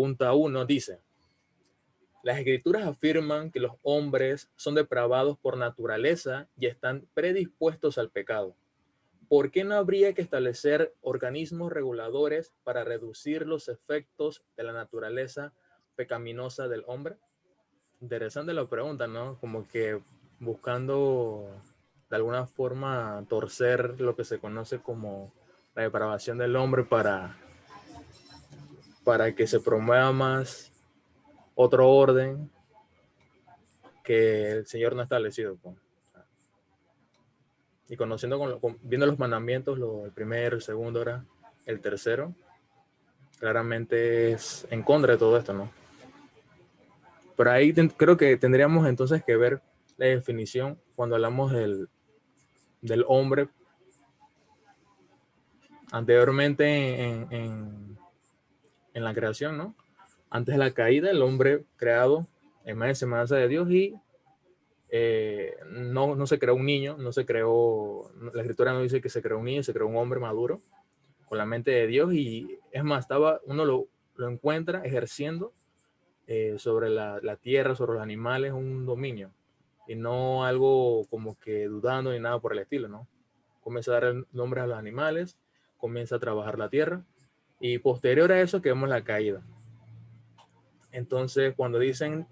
pregunta 1 dice, las escrituras afirman que los hombres son depravados por naturaleza y están predispuestos al pecado. ¿Por qué no habría que establecer organismos reguladores para reducir los efectos de la naturaleza pecaminosa del hombre? Interesante la pregunta, ¿no? Como que buscando de alguna forma torcer lo que se conoce como la depravación del hombre para que se promueva más otro orden que el Señor no ha establecido, pues. Y conociendo, viendo los mandamientos, el primero, el segundo, ahora el tercero, claramente es en contra de todo esto, ¿no? Pero ahí creo que tendríamos entonces que ver la definición cuando hablamos del hombre. Anteriormente en la creación, ¿no? Antes de la caída, el hombre creado en imagen y semejanza de Dios y no se creó un niño, no se creó, la escritura no dice que se creó un niño, se creó un hombre maduro con la mente de Dios y es más, uno lo encuentra ejerciendo sobre la tierra, sobre los animales, un dominio y no algo como que dudando ni nada por el estilo, ¿no? Comienza a dar nombres a los animales, comienza a trabajar la tierra y posterior a eso que vemos la caída. Entonces, cuando dicen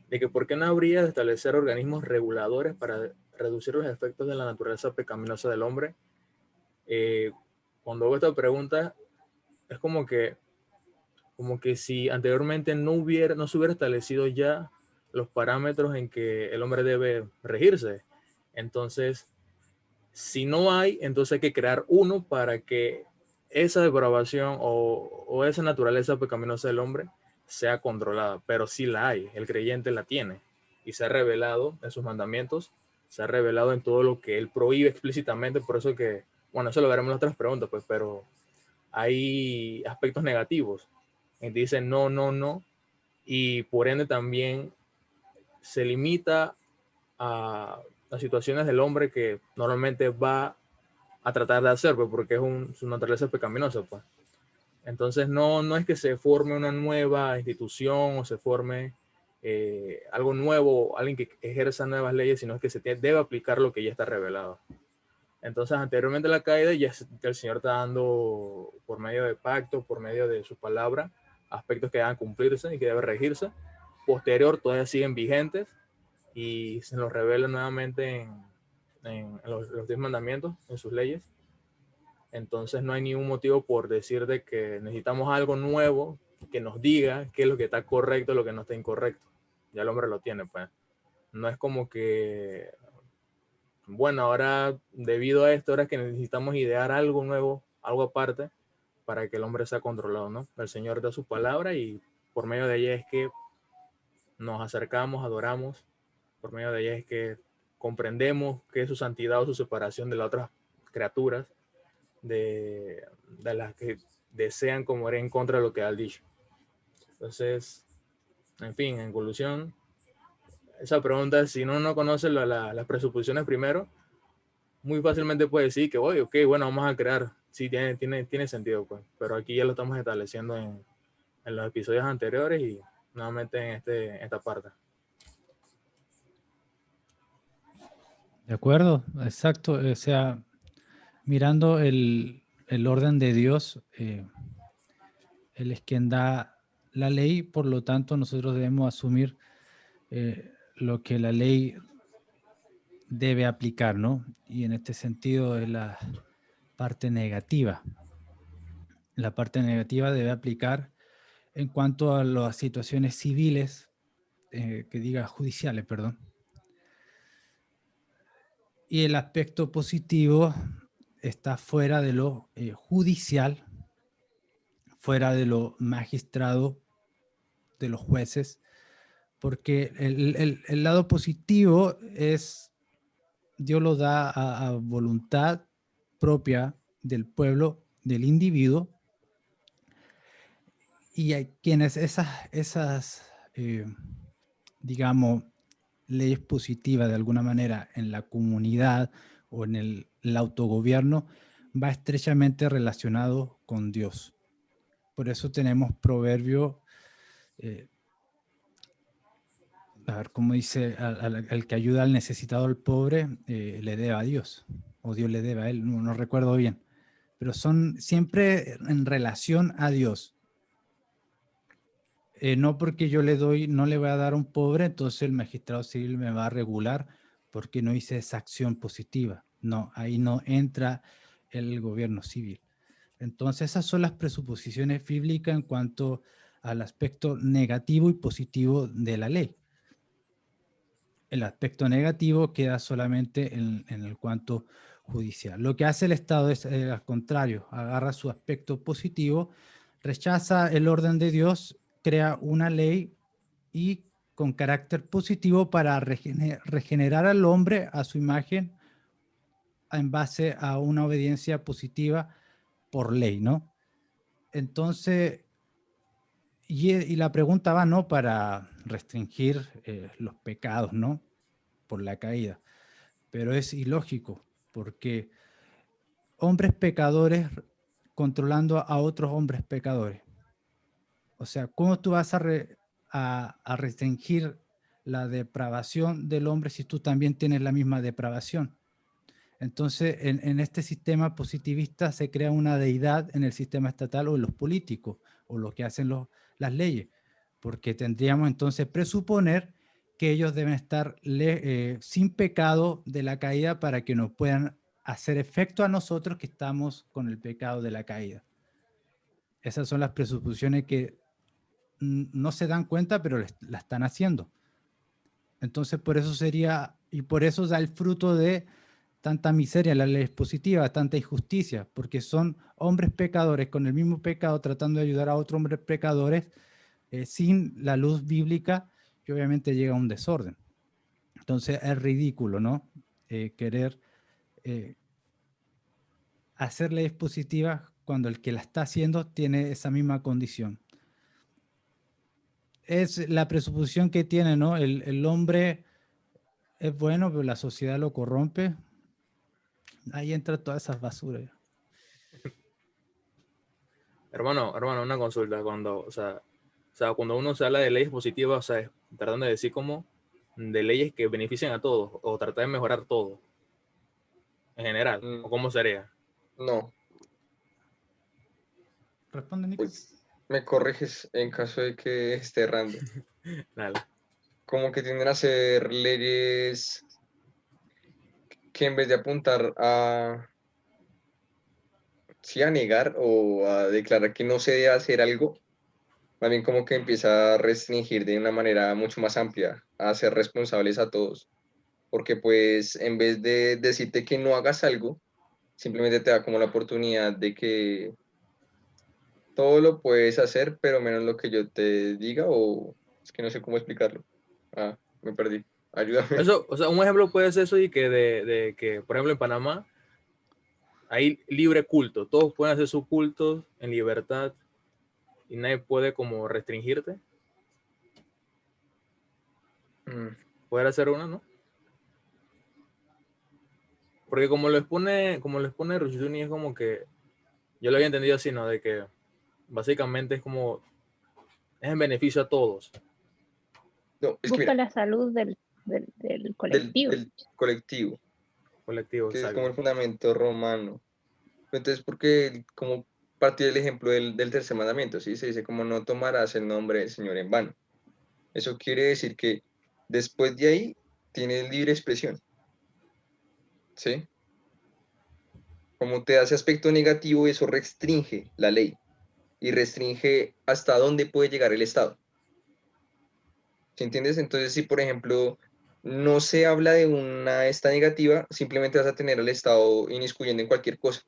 de que por qué no habría de establecer organismos reguladores para reducir los efectos de la naturaleza pecaminosa del hombre, cuando hago esta pregunta es como que si anteriormente no se hubiera establecido ya los parámetros en que el hombre debe regirse. Entonces, si no hay, entonces hay que crear uno para que esa depravación o esa naturaleza pecaminosa del hombre sea controlada, pero sí la hay, el creyente la tiene y se ha revelado en sus mandamientos, se ha revelado en todo lo que él prohíbe explícitamente, por eso que, bueno, eso lo veremos en otras preguntas, pues, pero hay aspectos negativos, y dicen no, no, no, y por ende también se limita a las situaciones del hombre que normalmente va a tratar de hacer, pues, porque su naturaleza es pecaminosa, pues. Entonces no es que se forme una nueva institución o se forme algo nuevo, alguien que ejerza nuevas leyes, sino que debe aplicar lo que ya está revelado. Entonces, anteriormente a la caída, ya el Señor está dando por medio de pacto, por medio de su palabra, aspectos que deben cumplirse y que deben regirse. Posterior, todavía siguen vigentes y se nos revela nuevamente en los 10 mandamientos, en sus leyes. Entonces no hay ningún motivo por decir de que necesitamos algo nuevo que nos diga qué es lo que está correcto y lo que no está incorrecto. Ya el hombre lo tiene, pues. No es como que, bueno, ahora debido a esto, ahora es que necesitamos idear algo nuevo, algo aparte, para que el hombre sea controlado, ¿no? El Señor da su palabra y por medio de ella es que nos acercamos, adoramos, por medio de ella es que comprendemos qué es su santidad o su separación de las otras criaturas, de las que desean como era en contra de lo que ha dicho. Entonces, en fin, en conclusión, esa pregunta, si uno no conoce las presuposiciones primero, muy fácilmente puede decir que, oye, ok, bueno, vamos a crear. Sí, tiene sentido, pues. Pero aquí ya lo estamos estableciendo en los episodios anteriores y nuevamente en esta parte. De acuerdo, exacto. O sea, mirando el orden de Dios, Él es quien da la ley, por lo tanto nosotros debemos asumir lo que la ley debe aplicar, ¿no? Y en este sentido es la parte negativa. La parte negativa debe aplicar en cuanto a las situaciones civiles, que diga judiciales, perdón. Y el aspecto positivo está fuera de lo judicial, fuera de lo magistrado, de los jueces, porque el lado positivo es, Dios lo da a voluntad propia del pueblo, del individuo, y hay quienes esas digamos, leyes positivas de alguna manera en la comunidad o en el autogobierno va estrechamente relacionado con Dios. Por eso tenemos Proverbios eh, a ver, como dice, al que ayuda al necesitado, al pobre, le debe a Dios, o Dios le debe a él, no recuerdo bien, pero son siempre en relación a Dios. No porque yo le doy, no le voy a dar a un pobre, entonces el magistrado civil me va a regular porque no hice esa acción positiva. No, ahí no entra el gobierno civil. Entonces esas son las presuposiciones bíblicas en cuanto al aspecto negativo y positivo de la ley. El aspecto negativo queda solamente en el cuanto judicial. Lo que hace el Estado es al contrario, agarra su aspecto positivo, rechaza el orden de Dios, crea una ley y con carácter positivo para regenerar al hombre a su imagen en base a una obediencia positiva por ley, ¿no? Entonces, y la pregunta va, ¿no? Para restringir los pecados, ¿no? Por la caída. Pero es ilógico, porque hombres pecadores controlando a otros hombres pecadores. O sea, ¿cómo tú vas a restringir la depravación del hombre si tú también tienes la misma depravación? Entonces, en este sistema positivista se crea una deidad en el sistema estatal o en los políticos, o lo que hacen las leyes, porque tendríamos entonces presuponer que ellos deben estar sin pecado de la caída para que nos puedan hacer efecto a nosotros que estamos con el pecado de la caída. Esas son las presuposiciones que no se dan cuenta, pero la están haciendo. Entonces, por eso sería, y por eso da el fruto de tanta miseria en la ley expositiva, tanta injusticia, porque son hombres pecadores con el mismo pecado tratando de ayudar a otros hombres pecadores sin la luz bíblica, que obviamente llega a un desorden. Entonces es ridículo, ¿no? Querer hacer leyes positivas cuando el que la está haciendo tiene esa misma condición. Es la presuposición que tiene, ¿no? El hombre es bueno, pero la sociedad lo corrompe. Ahí entra todas esas basuras. Hermano, una consulta. Cuando uno se habla de leyes positivas, o sea, es tratando de decir como de leyes que beneficien a todos o tratar de mejorar todo en general, o cómo sería. No, ¿Responde, Nico? pues me corriges en caso de que esté errando. Dale. Como que tienden a ser leyes que en vez de apuntar sí, a negar o a declarar que no se debe hacer algo, más bien como que empieza a restringir de una manera mucho más amplia, a hacer responsables a todos. Porque pues en vez de decirte que no hagas algo, simplemente te da como la oportunidad de que todo lo puedes hacer, pero menos lo que yo te diga, o es que no sé cómo explicarlo. Ah, me perdí. Ayúdame. Eso, o sea, un ejemplo puede ser eso y que de que, por ejemplo, en Panamá hay libre culto. Todos pueden hacer sus cultos en libertad y nadie puede como restringirte. Mm, Poder hacer una, ¿no? Porque como lo expone Rushdoony, es como que yo lo había entendido así, ¿no? De que básicamente es como es en beneficio a todos. No, es que Busca mira, la salud del colectivo. del colectivo, Colectivo, que es como exacto. el fundamento romano. Entonces, porque como partir del ejemplo del tercer mandamiento, ¿sí? Se dice como no tomarás el nombre del Señor en vano. Eso quiere decir que después de ahí tienes libre expresión, ¿sí? Como te da ese aspecto negativo, eso restringe la ley y restringe hasta dónde puede llegar el Estado. ¿Sí entiendes? Entonces, si por ejemplo no se habla de una esta negativa, simplemente vas a tener al Estado inmiscuyendo en cualquier cosa.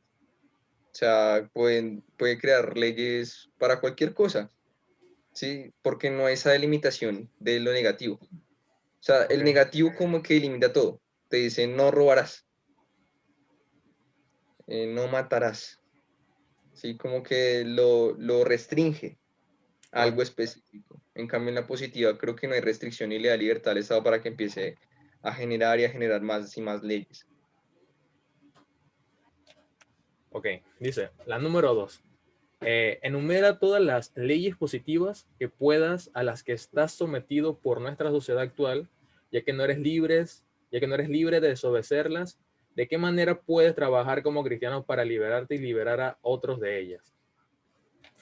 O sea, puede crear leyes para cualquier cosa, ¿sí? Porque no hay esa delimitación de lo negativo. O sea, el Okay. negativo como que limita todo. Te dice no robarás, no matarás, ¿sí? Como que lo restringe a Claro. algo específico. En cambio, en la positiva creo que no hay restricción y le da libertad al Estado para que empiece a generar y a generar más y más leyes. Ok, dice, la número 2. enumera todas las leyes positivas que puedas, a las que estás sometido por nuestra sociedad actual, ya que no eres libre de desobedecerlas. ¿De qué manera puedes trabajar como cristiano para liberarte y liberar a otros de ellas?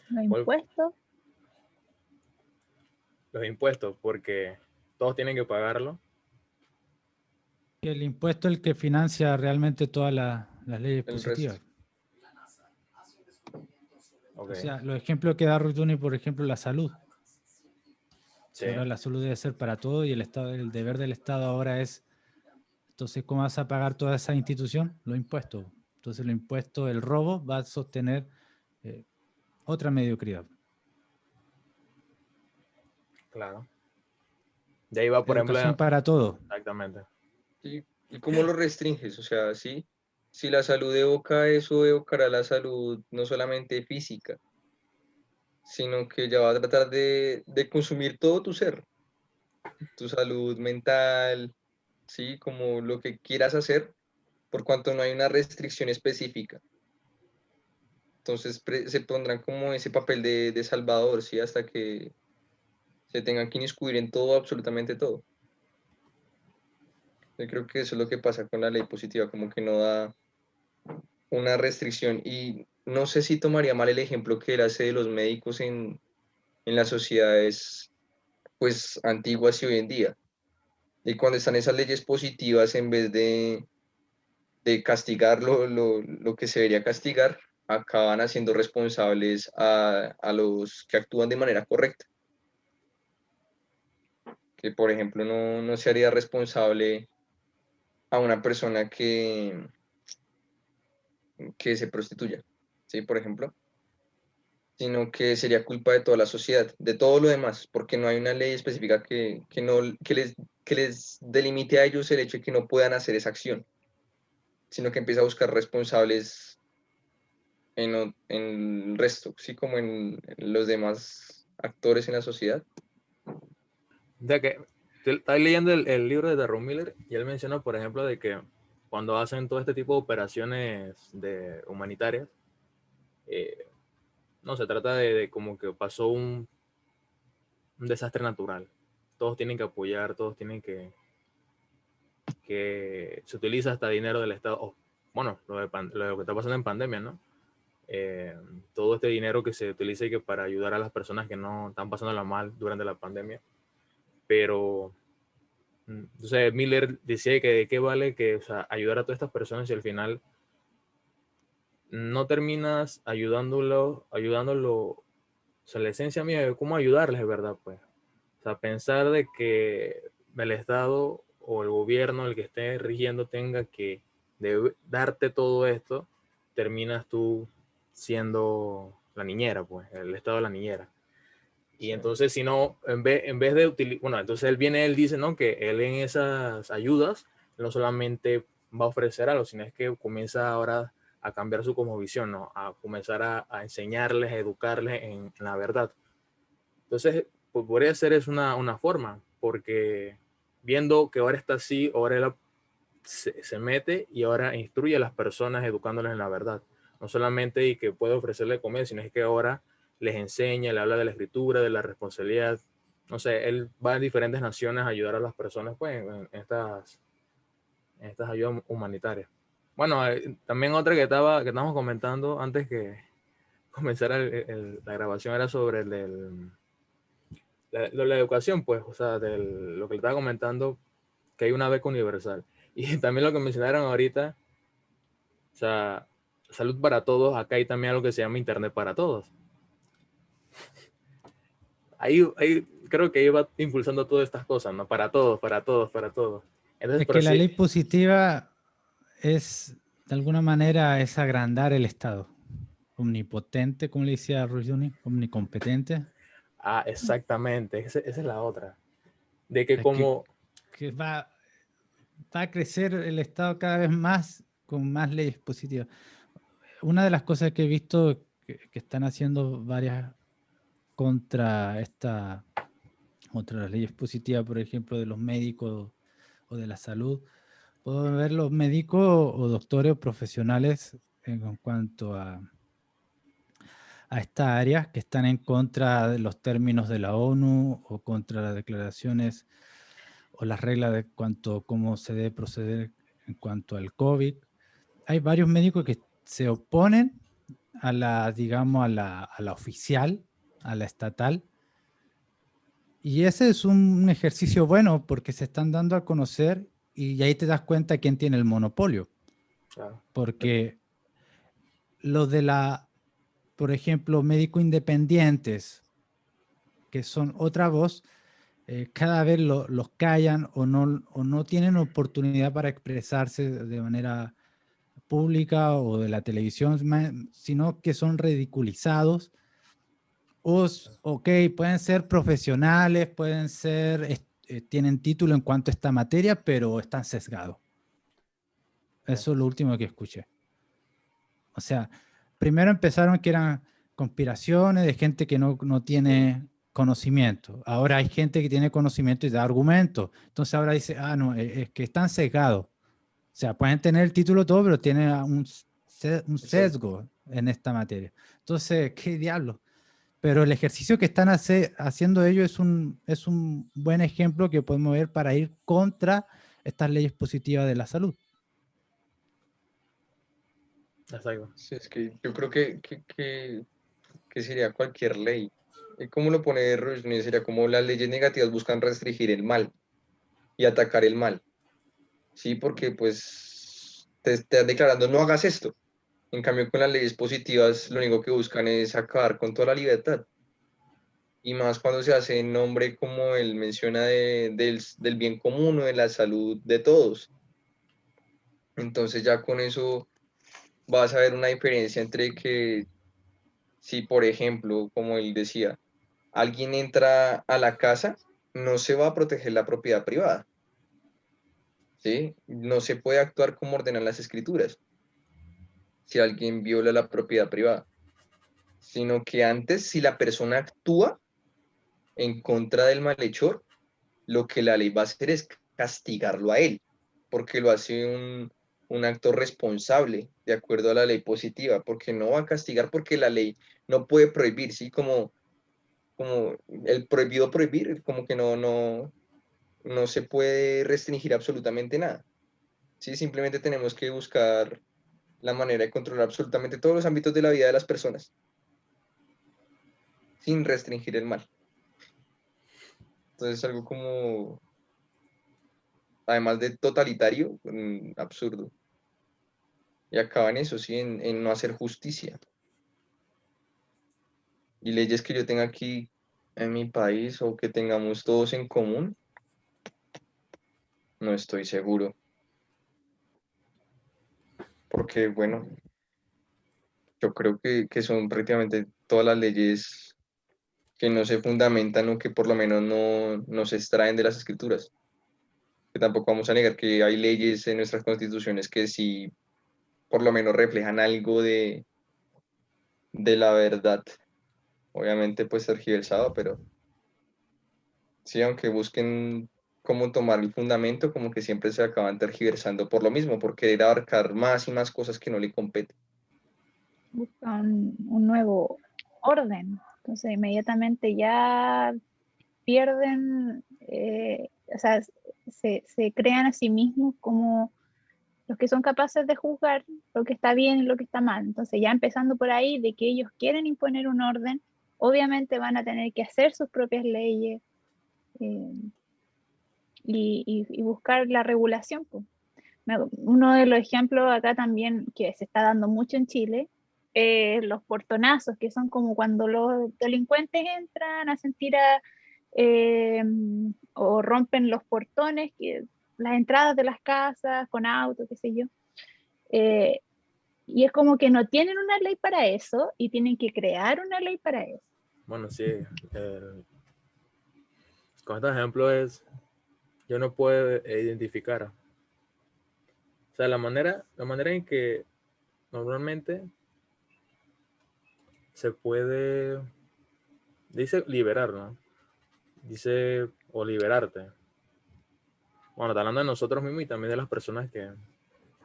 Los impuestos. Los impuestos, porque todos tienen que pagarlo. Y el impuesto es el que financia realmente todas las leyes El positivas. resto. Ok, O sea, los ejemplos que da Ruth Duni, por ejemplo, la salud. sí, Ahora la salud debe ser para todos y el deber del Estado ahora es, entonces, ¿cómo vas a pagar toda esa institución? Los impuestos. Entonces, los impuestos, el robo va a sostener otra mediocridad. claro. De ahí va, por Educación ejemplo, para todos. exactamente. ¿Sí? ¿Y cómo lo restringes? O sea, sí, si la salud evoca eso, evocará la salud no solamente física, sino que ya va a tratar de consumir todo tu ser, tu salud mental, ¿sí? Como lo que quieras hacer, por cuanto no hay una restricción específica. Entonces se pondrán como ese papel de salvador, ¿sí? Hasta que se tengan que inmiscuir en todo, absolutamente todo. Yo creo que eso es lo que pasa con la ley positiva, como que no da una restricción. Y no sé si tomaría mal el ejemplo que él hace de los médicos en las sociedades pues antiguas y hoy en día. Y cuando están esas leyes positivas, en vez de castigar lo que se debería castigar, acaban haciendo responsables a los que actúan de manera correcta. Que, por ejemplo, no se haría responsable a una persona que se prostituya, ¿sí? Por ejemplo, sino que sería culpa de toda la sociedad, de todo lo demás, porque no hay una ley específica no, que les delimite a ellos el hecho de que no puedan hacer esa acción, sino que empieza a buscar responsables en el resto, ¿sí? Como en los demás actores en la sociedad. O sea que estás leyendo el libro de Darren Miller y él menciona, por ejemplo, de que cuando hacen todo este tipo de operaciones humanitarias, eh, no, se trata de como que pasó un desastre natural. Todos tienen que apoyar, todos tienen que se utiliza hasta dinero del Estado. Bueno, lo que está pasando en pandemia, ¿no? Todo este dinero que se utiliza y que para ayudar a las personas que no están pasándola mal durante la pandemia. Pero, entonces Miller decía que de qué vale que, o sea, ayudar a todas estas personas y al final no terminas ayudándolo. O sea, la esencia mía de cómo ayudarles, es verdad, pues. O sea, pensar de que el Estado o el gobierno, el que esté rigiendo, tenga que darte todo esto, terminas tú siendo la niñera, pues, el Estado de la niñera. Y Sí. entonces, si no, en vez de utilizar, bueno, entonces él dice, ¿no? Que él en esas ayudas no solamente va a ofrecer algo, sino es que comienza ahora a cambiar su cosmovisión, ¿no? A comenzar a enseñarles, a educarles en la verdad. Entonces, pues podría ser es una forma, porque viendo que ahora está así, ahora él se mete y ahora instruye a las personas educándoles en la verdad. No solamente y que puede ofrecerle comida, sino es que ahora les enseña, le habla de la escritura, de la responsabilidad. No sé, él va a diferentes naciones a ayudar a las personas pues, en estas ayudas humanitarias. Bueno, también otra que estábamos comentando antes que comenzara la grabación era sobre la educación, pues, o sea, lo que le estaba comentando, que hay una beca universal. Y también lo que mencionaron ahorita, o sea, salud para todos, acá hay también algo que se llama internet para todos. Ahí creo que iba impulsando todas estas cosas, ¿no? Para todos, para todos, para todos. Entonces, Es pero que la sí, ley positiva es, de alguna manera, es agrandar el Estado. Omnipotente, como le decía Rush Duni, omnicompetente. exactamente, esa es la otra. De que Es como, que va a crecer el Estado cada vez más con más leyes positivas. Una de las cosas que he visto que están haciendo varias contra contra las leyes positivas, por ejemplo, de los médicos o de la salud, puedo ver los médicos o doctores profesionales en cuanto a estas áreas que están en contra de los términos de la ONU o contra las declaraciones o las reglas de cuanto cómo se debe proceder en cuanto al COVID. Hay varios médicos que se oponen a la, digamos, a la oficial, a la estatal. Y ese es un ejercicio bueno porque se están dando a conocer y ahí te das cuenta quién tiene el monopolio. Claro. Porque los de la, por ejemplo, médicos independientes, que son otra voz, cada vez los callan o no tienen oportunidad para expresarse de manera pública o de la televisión, sino que son ridiculizados. Ok, pueden ser profesionales, pueden ser, tienen título en cuanto a esta materia, pero están sesgados. Eso es lo último que escuché. O sea, primero empezaron que eran conspiraciones de gente que no tiene conocimiento. Ahora hay gente que tiene conocimiento y da argumentos. Entonces ahora dice, no, es que están sesgados. O sea, pueden tener el título todo, pero tienen un sesgo en esta materia. Entonces, ¿qué diablo? Pero el ejercicio que están haciendo ellos es un buen ejemplo que podemos ver para ir contra estas leyes positivas de la salud. Exacto. Sí, es que yo creo que sería cualquier ley. ¿Cómo lo pone Rushne? Sería como las leyes negativas buscan restringir el mal y atacar el mal. Sí, porque pues te están declarando no hagas esto. En cambio, con las leyes positivas, lo único que buscan es acabar con toda la libertad. Y más cuando se hace en nombre, como él menciona, del bien común o de la salud de todos. Entonces ya con eso vas a ver una diferencia entre que si, por ejemplo, como él decía, alguien entra a la casa, no se va a proteger la propiedad privada, ¿sí? No se puede actuar como ordenan las escrituras si alguien viola la propiedad privada, sino que antes, si la persona actúa en contra del malhechor, lo que la ley va a hacer es castigarlo a él, porque lo hace un acto responsable, de acuerdo a la ley positiva, porque no va a castigar porque la ley no puede prohibir, ¿sí? Como el prohibido prohibir, como que no se puede restringir absolutamente nada. Sí, simplemente tenemos que buscar la manera de controlar absolutamente todos los ámbitos de la vida de las personas, sin restringir el mal. Entonces es algo como, además de totalitario, absurdo. Y acaba en eso, sí, en no hacer justicia. Y leyes que yo tenga aquí en mi país o que tengamos todos en común, no estoy seguro. Porque, bueno, yo creo que son prácticamente todas las leyes que no se fundamentan o que por lo menos no se extraen de las escrituras. Que tampoco vamos a negar que hay leyes en nuestras constituciones que sí por lo menos reflejan algo de la verdad. Obviamente pues tergiversado, pero sí, aunque busquen cómo tomar el fundamento, como que siempre se acaban tergiversando por lo mismo, por querer abarcar más y más cosas que no le competen. Buscan un nuevo orden. Entonces, inmediatamente ya pierden, o sea, se crean a sí mismos como los que son capaces de juzgar lo que está bien y lo que está mal. Entonces, ya empezando por ahí, de que ellos quieren imponer un orden, obviamente van a tener que hacer sus propias leyes eh, y buscar la regulación, pues. Uno de los ejemplos acá también que se está dando mucho en Chile, los portonazos, que son como cuando los delincuentes entran, hacen tiras o rompen los portones, las entradas de las casas con autos, qué sé yo. Eh, y es como que no tienen una ley para eso y tienen que crear una ley para eso. Bueno, sí. Con este ejemplo es, yo no puedo identificar. O sea, la manera en que normalmente se puede, dice liberar, ¿no? Dice, o liberarte. Bueno, está hablando de nosotros mismos y también de las personas que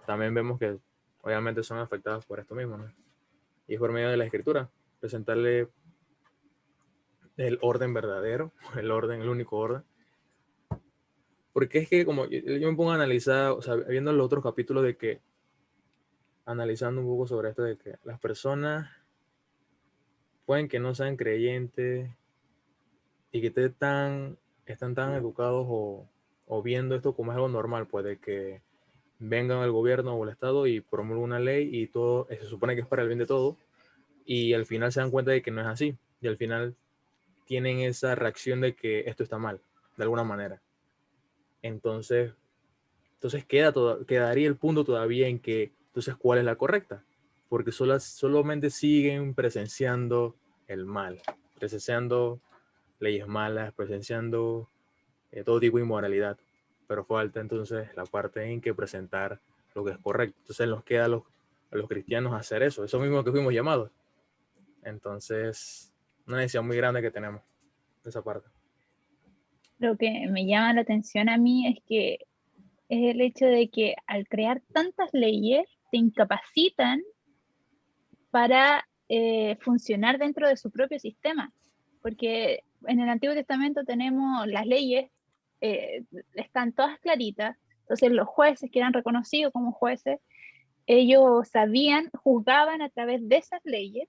también vemos que obviamente son afectadas por esto mismo, ¿no? Y es por medio de la escritura. presentarle el orden verdadero, el único orden. Porque es que como yo me pongo a analizar, o sea, viendo los otros capítulos de que, analizando un poco sobre esto de que las personas pueden que no sean creyentes y que están tan educados o viendo esto como es algo normal, pues de que vengan el gobierno o el Estado y promulguen una ley y todo, se supone que es para el bien de todo, y al final se dan cuenta de que no es así, y al final tienen esa reacción de que esto está mal, de alguna manera. Entonces quedaría el punto todavía en que, entonces, ¿cuál es la correcta? Porque solamente siguen presenciando el mal, presenciando leyes malas, presenciando todo tipo de inmoralidad, pero falta entonces la parte en que presentar lo que es correcto. Entonces nos queda a los cristianos hacer eso mismo que fuimos llamados. Entonces, una necesidad muy grande que tenemos de esa parte. Lo que me llama la atención a mí es que es el hecho de que al crear tantas leyes te incapacitan para funcionar dentro de su propio sistema. Porque en el Antiguo Testamento tenemos las leyes, están todas claritas, entonces los jueces que eran reconocidos como jueces, ellos sabían, juzgaban a través de esas leyes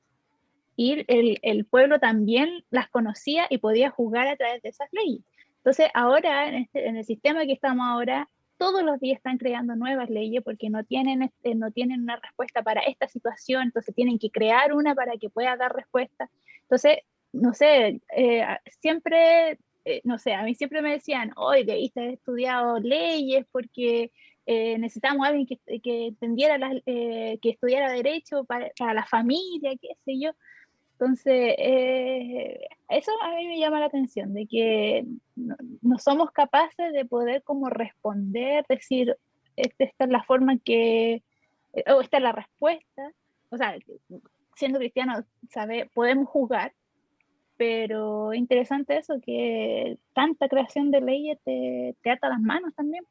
y el pueblo también las conocía y podía juzgar a través de esas leyes. Entonces ahora, en el sistema que estamos ahora, todos los días están creando nuevas leyes porque no tienen una respuesta para esta situación, entonces tienen que crear una para que pueda dar respuesta. Entonces, no sé, siempre, no sé, a mí siempre me decían, oye, debiste haber estudiado leyes porque necesitamos a alguien que entendiera, que estudiara derecho para la familia, qué sé yo. Entonces, eso a mí me llama la atención, de que no somos capaces de poder como responder, decir, esta es la forma o esta es la respuesta. O sea, siendo cristianos, podemos jugar, pero interesante eso, que tanta creación de leyes te ata las manos también.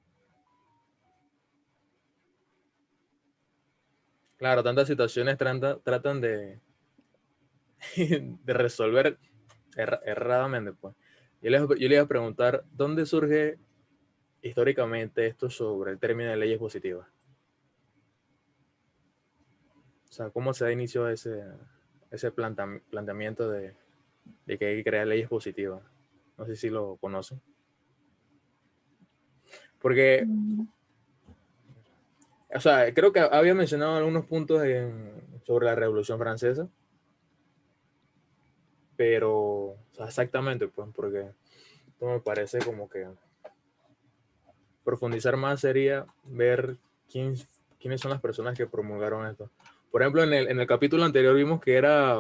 Claro, tantas situaciones tratan de resolver erradamente, pues. Yo le iba a preguntar, ¿dónde surge históricamente esto sobre el término de leyes positivas? O sea, ¿cómo se da inicio a ese planteamiento de que hay que crear leyes positivas? No sé si lo conocen. Porque, Mm. o sea, creo que había mencionado algunos puntos sobre la Revolución Francesa, pero, o sea, exactamente, pues, porque esto me parece como que profundizar más sería ver quiénes son las personas que promulgaron esto. Por ejemplo, en el capítulo anterior vimos que era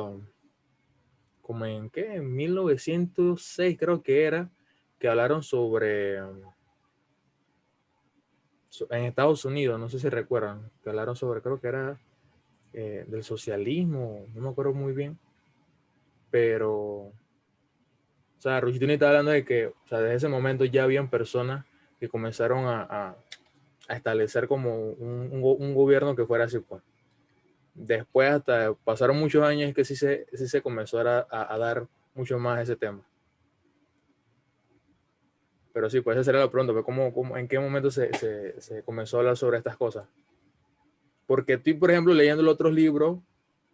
como en 1906 creo que era, que hablaron sobre, en Estados Unidos, no sé si recuerdan, que hablaron sobre, creo que era del socialismo, no me acuerdo muy bien, pero, o sea, Rushdoony está hablando de que, o sea, desde ese momento ya habían personas que comenzaron a establecer como un gobierno que fuera así, pues. Después, hasta pasaron muchos años, es que sí se comenzó a dar mucho más ese tema. Pero sí, pues ese sería la pregunta, pues, ¿en qué momento se comenzó a hablar sobre estas cosas? Porque estoy, por ejemplo, leyendo los otros libros,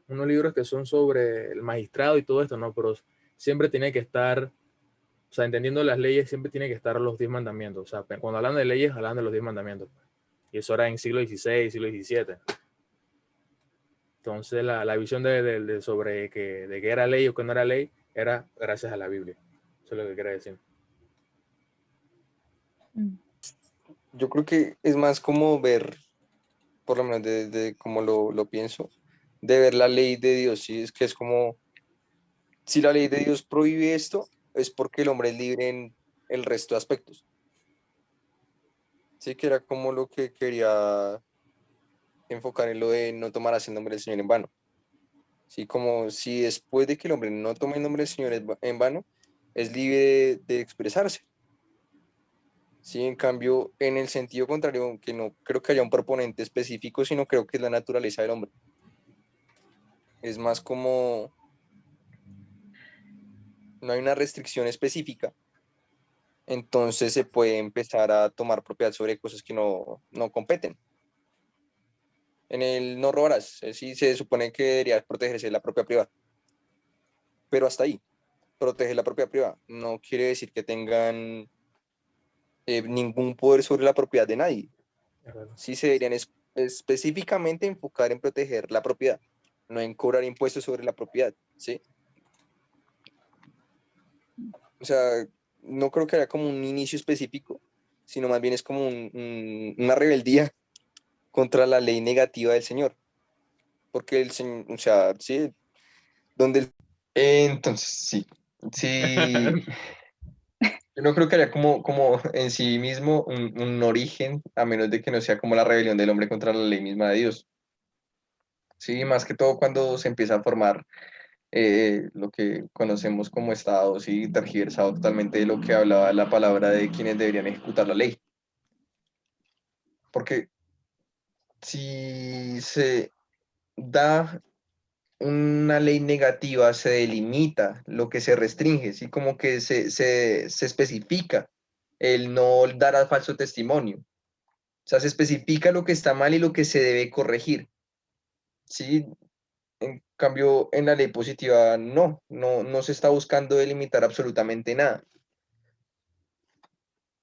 unos libros que son sobre el magistrado y todo esto, ¿no? Pero siempre tiene que estar, o sea, entendiendo las leyes, siempre tiene que estar los 10 mandamientos. O sea, cuando hablan de leyes, hablan de los 10 mandamientos. Y eso era en siglo XVI, siglo XVII. Entonces, la visión sobre de que era ley o que no era ley, era gracias a la Biblia. Eso es lo que quiere decir. Yo creo que es más como ver, por lo menos de cómo lo pienso, de ver la ley de Dios. ¿Sí? Es que es como, si la ley de Dios prohíbe esto, es porque el hombre es libre en el resto de aspectos. Sí, que era como lo que quería enfocar en lo de no tomarás el nombre del Señor en vano. Sí, como si después de que el hombre no tome el nombre del Señor en vano, es libre de expresarse. Sí, en cambio, en el sentido contrario, que no creo que haya un proponente específico, sino creo que es la naturaleza del hombre. Es más como no hay una restricción específica, entonces se puede empezar a tomar propiedad sobre cosas que no competen. En el no robarás, sí se supone que debería protegerse la propiedad privada, pero hasta ahí, proteger la propiedad privada no quiere decir que tengan ningún poder sobre la propiedad de nadie. Sí se deberían específicamente enfocar en proteger la propiedad, no en cobrar impuestos sobre la propiedad, ¿sí? O sea, no creo que haya como un inicio específico, sino más bien es como una rebeldía contra la ley negativa del Señor. Porque el Señor, o sea, sí, donde... Entonces, sí, sí, yo no creo que haya como en sí mismo un origen, a menos de que no sea como la rebelión del hombre contra la ley misma de Dios. Sí, más que todo cuando se empieza a formar lo que conocemos como Estado, sí, tergiversado totalmente de lo que hablaba la palabra de quienes deberían ejecutar la ley. Porque si se da una ley negativa, se delimita lo que se restringe, ¿sí? Como que se especifica el no dar al falso testimonio. O sea, se especifica lo que está mal y lo que se debe corregir, ¿sí? En cambio, en la ley positiva no se está buscando delimitar absolutamente nada.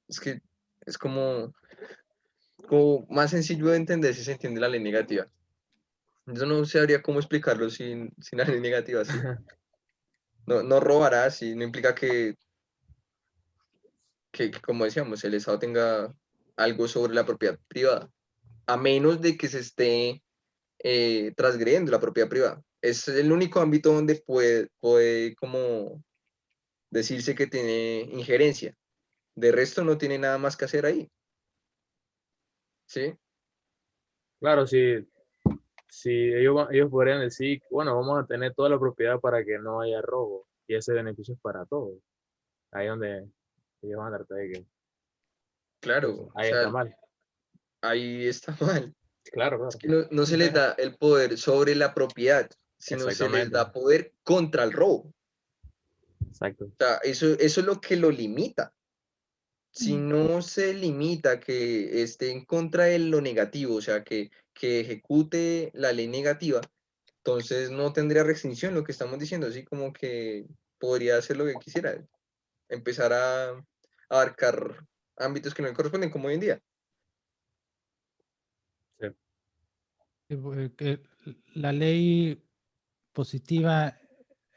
Es que es como más sencillo de entender si se entiende la ley negativa. Yo no sabría cómo explicarlo sin la ley negativa, ¿sí? No robarás, sí, no implica que, como decíamos, el Estado tenga algo sobre la propiedad privada, a menos de que se esté transgrediendo la propiedad privada. Es el único ámbito donde puede como decirse que tiene injerencia. De resto no tiene nada más que hacer ahí, ¿sí? Claro, si ellos podrían decir, bueno, vamos a tener toda la propiedad para que no haya robo y ese beneficio es para todos. Ahí donde ellos van a tratar de que, Claro, pues, o ahí está sea, mal. ahí está mal. Claro, Es claro. que no se les da el poder sobre la propiedad, sino se les Exactamente. da poder contra el robo. Exacto. O sea, eso es lo que lo limita. Si Mm. no se limita que esté en contra de lo negativo, o sea, que ejecute la ley negativa, entonces no tendría restricción lo que estamos diciendo, así como que podría hacer lo que quisiera, empezar a abarcar ámbitos que no le corresponden, como hoy en día. Sí. Que la ley positiva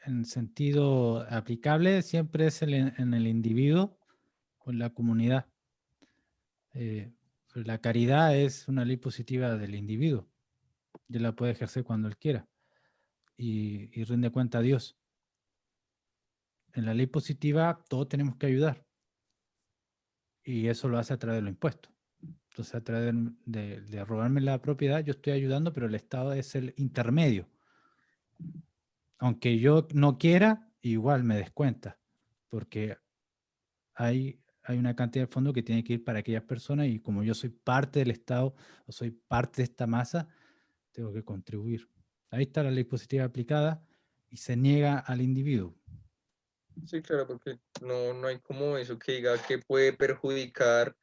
en sentido aplicable siempre es en el individuo o en la comunidad. La caridad es una ley positiva del individuo. Y él la puede ejercer cuando él quiera y rinde cuenta a Dios. En la ley positiva todos tenemos que ayudar y eso lo hace a través de los impuestos. Entonces a través de robarme la propiedad yo estoy ayudando, pero el Estado es el intermedio. Aunque yo no quiera, igual me descuenta, porque hay una cantidad de fondos que tiene que ir para aquellas personas y como yo soy parte del Estado o soy parte de esta masa, tengo que contribuir. Ahí está la ley positiva aplicada y se niega al individuo. Sí, claro, porque no hay como eso que diga que puede perjudicar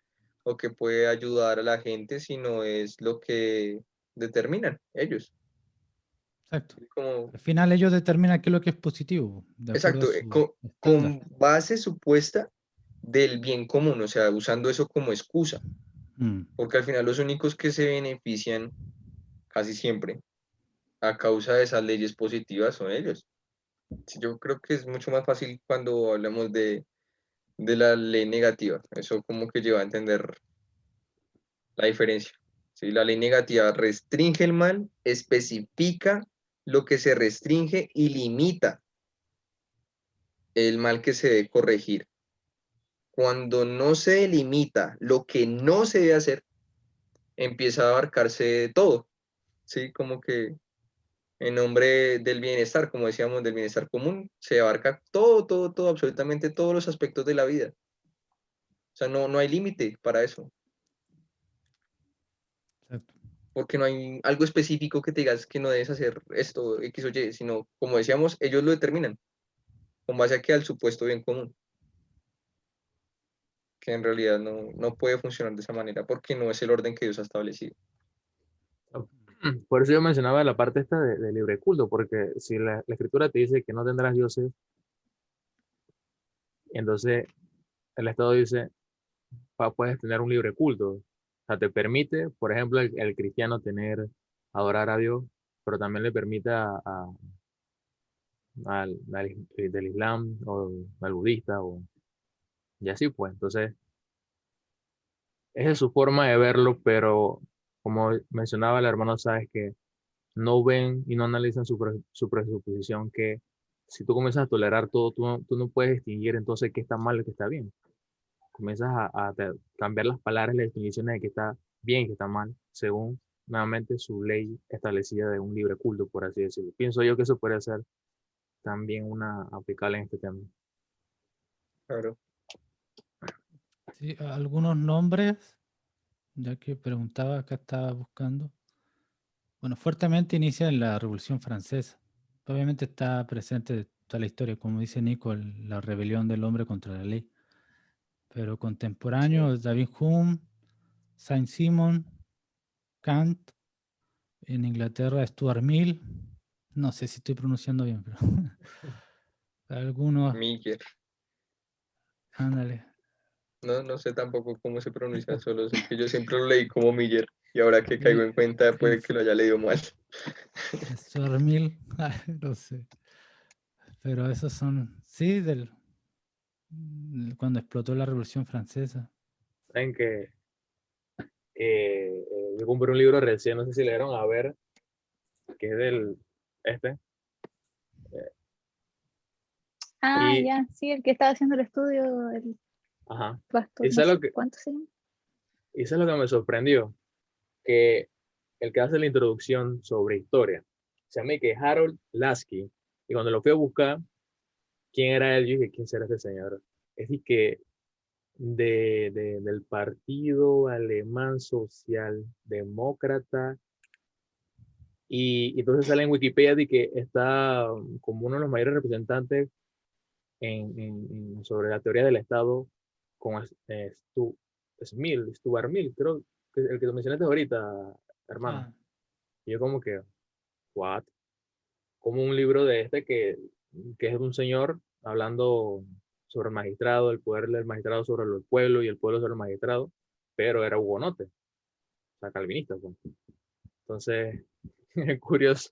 o que puede ayudar a la gente, sino es lo que determinan ellos. Exacto. Como, Al final ellos determinan qué es lo que es positivo, de acuerdo a exacto, su estándar. con base supuesta del bien común, o sea, usando eso como excusa, Mm, porque al final los únicos que se benefician casi siempre a causa de esas leyes positivas son ellos. Sí, yo creo que es mucho más fácil cuando hablamos de la ley negativa, eso como que lleva a entender la diferencia. ¿Sí? La ley negativa restringe el mal, especifica lo que se restringe y limita el mal que se debe corregir. Cuando no se delimita lo que no se debe hacer, empieza a abarcarse todo, ¿sí? Como que en nombre del bienestar, como decíamos, del bienestar común, se abarca todo, absolutamente todos los aspectos de la vida. O sea, no hay límite para eso, exacto. porque no hay algo específico que te digas que no debes hacer esto, X o Y, sino, como decíamos, ellos lo determinan. con base a que al supuesto bien común, que en realidad no puede funcionar de esa manera porque no es el orden que Dios ha establecido. Por eso yo mencionaba la parte esta de libre culto, porque si la escritura te dice que no tendrás dioses, entonces el Estado dice, puedes tener un libre culto. O sea, te permite, por ejemplo, el cristiano adorar a Dios, pero también le permite del Islam o al budista, y así pues. Entonces, esa es su forma de verlo, pero como mencionaba el hermano, sabes que no ven y no analizan su presuposición que si tú comienzas a tolerar todo, tú no puedes distinguir entonces qué está mal y qué está bien. Comienzas a cambiar las palabras y las definiciones de qué está bien y qué está mal, según nuevamente su ley establecida de un libre culto, por así decirlo. Pienso yo que eso puede ser también una aplicable en este tema. Claro. Sí, algunos nombres, ya que preguntaba, acá estaba buscando. Bueno, fuertemente inicia en la Revolución Francesa. Obviamente está presente toda la historia, como dice Nico, la rebelión del hombre contra la ley. Pero contemporáneo, David Hume, Saint-Simon, Kant, en Inglaterra Stuart Mill, no sé si estoy pronunciando bien, pero algunos, Miller. ándale. No sé tampoco cómo se pronuncia, solo sé que yo siempre lo leí como Miller y ahora que caigo en cuenta puede que lo haya leído mal. Stuart Mill, no sé. Pero esos son, sí, cuando explotó la Revolución Francesa. Saben que yo compré un libro recién, no sé si leyeron, a ver, que es este. Ah, Y, ya, sí, el que estaba haciendo el estudio, el ajá, pastor, y no eso es sé lo que, cuánto se llama. y eso es lo que me sorprendió, que el que hace la introducción sobre historia, se llama que Harold Lasky, y cuando lo fui a buscar, quién era él, yo dije, ¿quién será este señor? Es decir, que del Partido Alemán Socialdemócrata, y entonces sale en Wikipedia de que está como uno de los mayores representantes sobre la teoría del Estado con Stuart Mill, creo que el que mencionaste ahorita, hermano. Ah, Y yo como que, what? Como un libro de que es de un señor hablando sobre el magistrado, el poder del magistrado sobre el pueblo y el pueblo sobre el magistrado, pero era hugonote, o sea, calvinista, pues. Entonces, es curioso.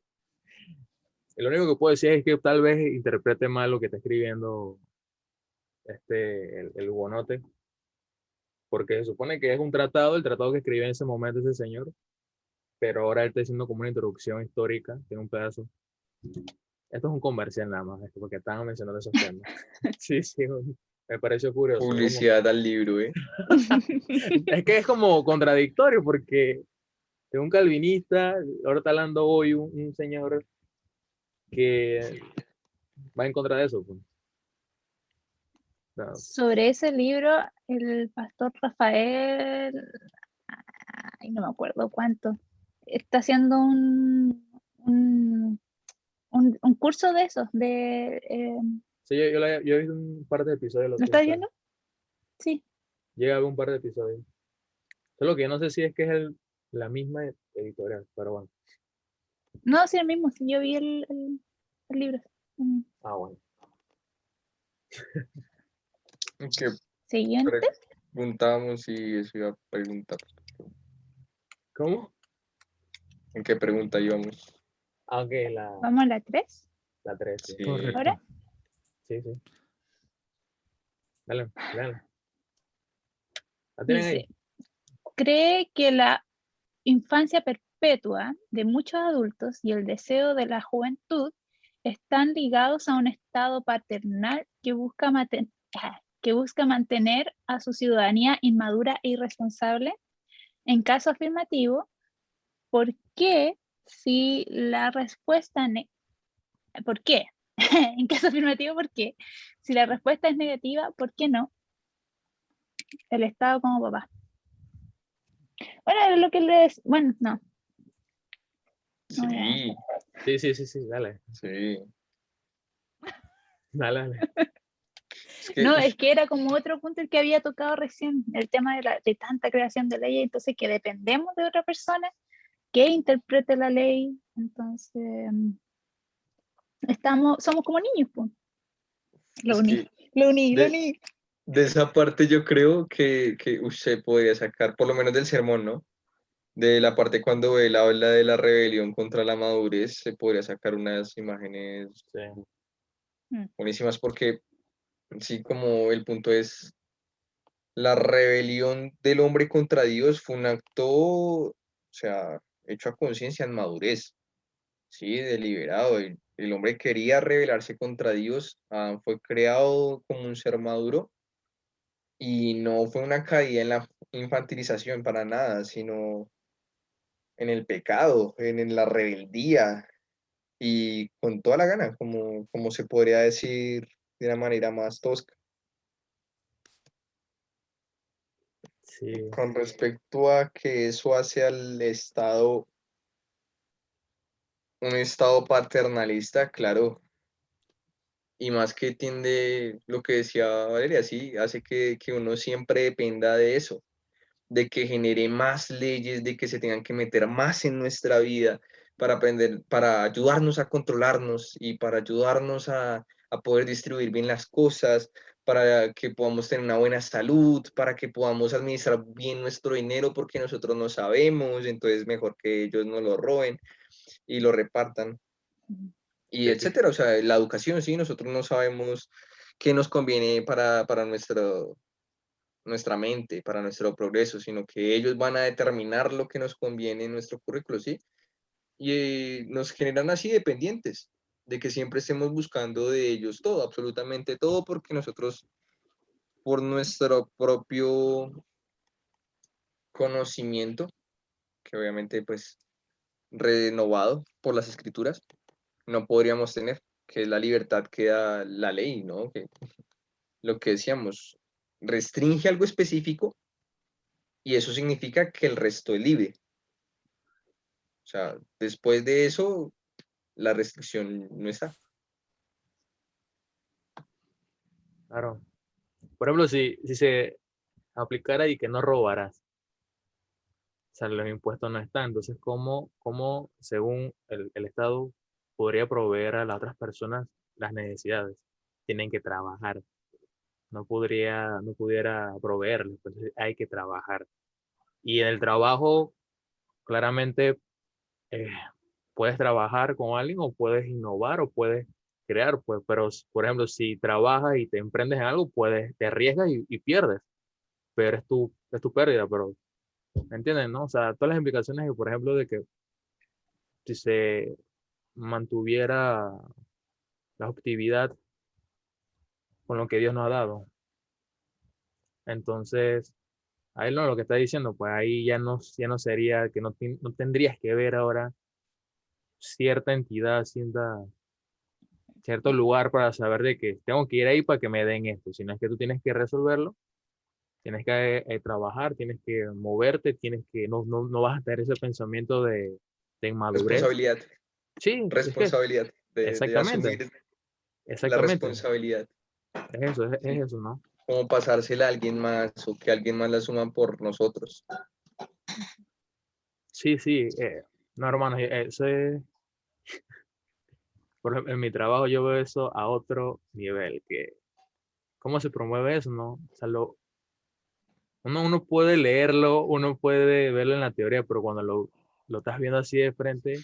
Lo único que puedo decir es que tal vez interprete mal lo que está escribiendo el hugonote, porque se supone que es un tratado, el tratado que escribió en ese momento ese señor, pero ahora él está haciendo como una introducción histórica, tiene un pedazo. Esto es un comercial nada más, porque estaban mencionando esos temas. Sí, sí, me pareció curioso. Publicidad al libro, ¿eh? Es que es como contradictorio, porque es un calvinista, ahora está hablando hoy un señor que va en contra de eso. Pues. O sea, Sobre ese libro, el pastor Rafael, ay, no me acuerdo cuánto, está haciendo un curso de esos, sí, yo he visto un par de episodios. Lo ¿lo que estás está. viendo? Sí. Llega a ver un par de episodios. Solo que yo no sé si es que es la misma editorial, pero bueno. No, sí, el mismo, sí, yo vi el libro. Mm. Ah, bueno. Que Siguiente. preguntábamos si eso iba a preguntar. ¿Cómo? ¿En qué pregunta íbamos? Aunque Vamos a la 3. la 3, sí. Sí. ¿Ahora? correcto. Sí, sí. Dale, dale. ¿La tienen ahí? Dice, cree que la infancia perpetua de muchos adultos y el deseo de la juventud están ligados a un estado paternal que busca mantener a su ciudadanía inmadura e irresponsable. En caso afirmativo, ¿por qué? Si la respuesta ¿por qué? En caso afirmativo, ¿por qué? Si la respuesta es negativa, ¿por qué no? El Estado como papá. Bueno, era lo que les... Bueno, no. No voy a- Sí, Sí, sí, sí, sí, dale. sí. Dale, dale. Es que, No, ush, es que era como otro punto el que había tocado recién, el tema de tanta creación de leyes, entonces que dependemos de otra persona que interprete la ley, entonces somos como niños, pues. Lo es uní, que lo uní, lo de, uní. de esa parte yo creo que usted podría sacar, por lo menos del sermón, ¿no? De la parte cuando él habla de la rebelión contra la madurez, se podría sacar unas imágenes Sí. buenísimas porque, sí, como el punto es, la rebelión del hombre contra Dios fue un acto, o sea, hecho a conciencia en madurez, sí, deliberado. El hombre quería rebelarse contra Dios, fue creado como un ser maduro y no fue una caída en la infantilización para nada, sino en el pecado, en la rebeldía y con toda la gana, como se podría decir de una manera más tosca. Sí, Con respecto a que eso hace al Estado un Estado paternalista, claro, y más que tiende lo que decía Valeria, sí, hace que uno siempre dependa de eso, de que genere más leyes, de que se tengan que meter más en nuestra vida para aprender, para ayudarnos a controlarnos y para ayudarnos a poder distribuir bien las cosas, para que podamos tener una buena salud, para que podamos administrar bien nuestro dinero porque nosotros no sabemos, entonces mejor que ellos no lo roben y lo repartan y sí, etcétera. O sea, la educación, sí, nosotros no sabemos qué nos conviene para nuestra mente, para nuestro progreso, sino que ellos van a determinar lo que nos conviene en nuestro currículo, ¿sí? Y nos generan así dependientes, de que siempre estemos buscando de ellos todo, absolutamente todo, porque nosotros, por nuestro propio conocimiento, que obviamente pues renovado por las escrituras, no podríamos tener, que es la libertad que da la ley, ¿no? Que lo que decíamos, restringe algo específico y eso significa que el resto es libre. O sea, después de eso, la restricción no está. claro. Por ejemplo, si se aplicara y que no robarás, o sea, los impuestos no están, entonces, ¿cómo según el Estado, podría proveer a las otras personas las necesidades? Tienen que trabajar, no pudiera proveerles, entonces hay que trabajar. Y en el trabajo, claramente, eh, puedes trabajar con alguien o puedes innovar o puedes crear, pues, pero, por ejemplo, si trabajas y te emprendes en algo, te arriesgas y pierdes, pero es tu pérdida, pero, ¿me entiendes, no? O sea, todas las implicaciones, por ejemplo, de que si se mantuviera la objetividad con lo que Dios nos ha dado, entonces, ahí no lo que está diciendo, pues ahí ya no sería, que no tendrías que ver ahora cierta entidad, cierto lugar para saber de que tengo que ir ahí para que me den esto, sino es que tú tienes que resolverlo, tienes que trabajar, tienes que moverte, no vas a tener ese pensamiento de inmadurez. Responsabilidad, Sí, es que responsabilidad, de exactamente, asumir la exactamente, responsabilidad, es eso, es ¿sí? eso, ¿no? Como pasársela a alguien más o que alguien más la asuma por nosotros. Sí, sí, no, hermano, por ejemplo, en mi trabajo yo veo eso a otro nivel, que cómo se promueve eso, ¿no? O sea, uno puede leerlo, uno puede verlo en la teoría, pero cuando lo estás viendo así de frente,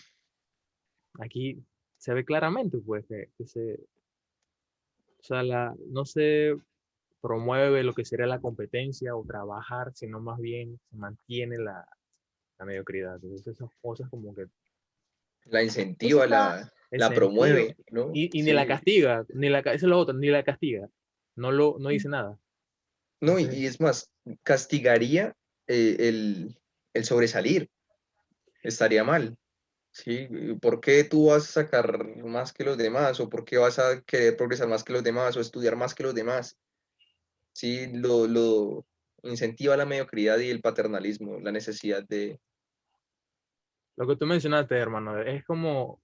aquí se ve claramente, pues, o sea, no se promueve lo que sería la competencia o trabajar, sino más bien se mantiene la mediocridad. Entonces, esas cosas como que La Eso incentiva, está, el la sentido, promueve, ¿no? y ni la Sí. castiga, eso es lo otro, ni la castiga, no dice nada. No, Entonces, y es más, castigaría el sobresalir, estaría mal. ¿Sí? ¿Por qué tú vas a sacar más que los demás? ¿O por qué vas a querer progresar más que los demás? ¿O estudiar más que los demás? Sí, lo incentiva la mediocridad y el paternalismo, la necesidad de... lo que tú mencionaste, hermano, es como, o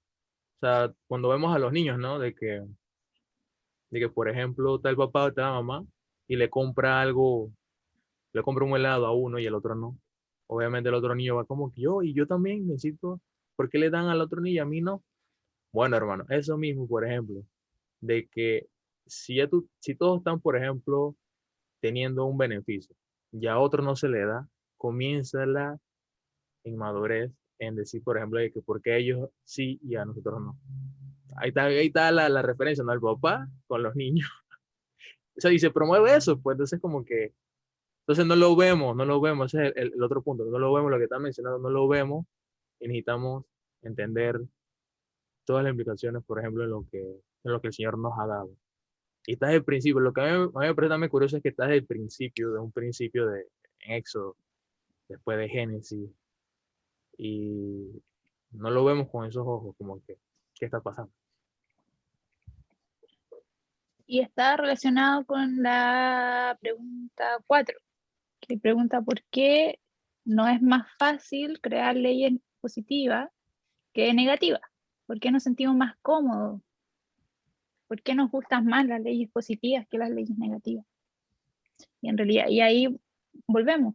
sea, cuando vemos a los niños, ¿no? De que De que, por ejemplo, está el papá o está la mamá y le compra algo, le compra un helado a uno y el otro no. Obviamente el otro niño va como que yo, y yo también necesito, ¿por qué le dan al otro niño y a mí no? Bueno, hermano, eso mismo, por ejemplo, de que si todos están, por ejemplo, teniendo un beneficio y a otro no se le da, comienza la inmadurez en decir, por ejemplo, de que por qué a ellos sí y a nosotros no. Ahí está la referencia, ¿no? El papá con los niños. O sea, y se promueve eso, pues entonces como que, entonces no lo vemos, ese es el otro punto, no lo vemos, lo que está mencionando, no lo vemos y necesitamos entender todas las implicaciones, por ejemplo, en lo que el Señor nos ha dado. Y está desde el principio, lo que a mí me parece también curioso es que está desde el principio, de un principio en Éxodo, después de Génesis, y no lo vemos con esos ojos, como que, ¿qué está pasando? Y está relacionado con la pregunta 4, que pregunta por qué no es más fácil crear leyes positivas que negativas. ¿Por qué nos sentimos más cómodos? ¿Por qué nos gustan más las leyes positivas que las leyes negativas? Y en realidad, y ahí volvemos.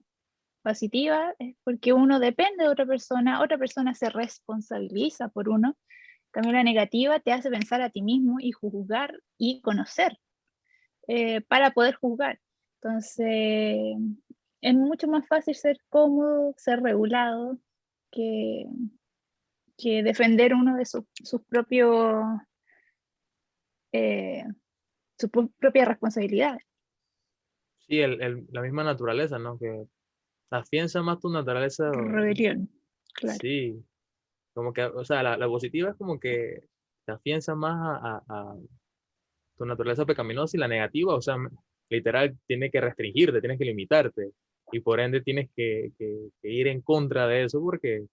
Positiva es porque uno depende de otra persona se responsabiliza por uno. También la negativa te hace pensar a ti mismo y juzgar y conocer para poder juzgar. Entonces, es mucho más fácil ser cómodo, ser regulado, que, que defender uno de sus propios, eh, sus propias responsabilidades. Sí, la misma naturaleza, ¿no? Que afianza más tu naturaleza, Rebelión, claro. sí, como que, o sea, la positiva es como que te afianza más a tu naturaleza pecaminosa y la negativa, o sea, literal, tiene que restringirte, tienes que limitarte y por ende tienes que ir en contra de eso porque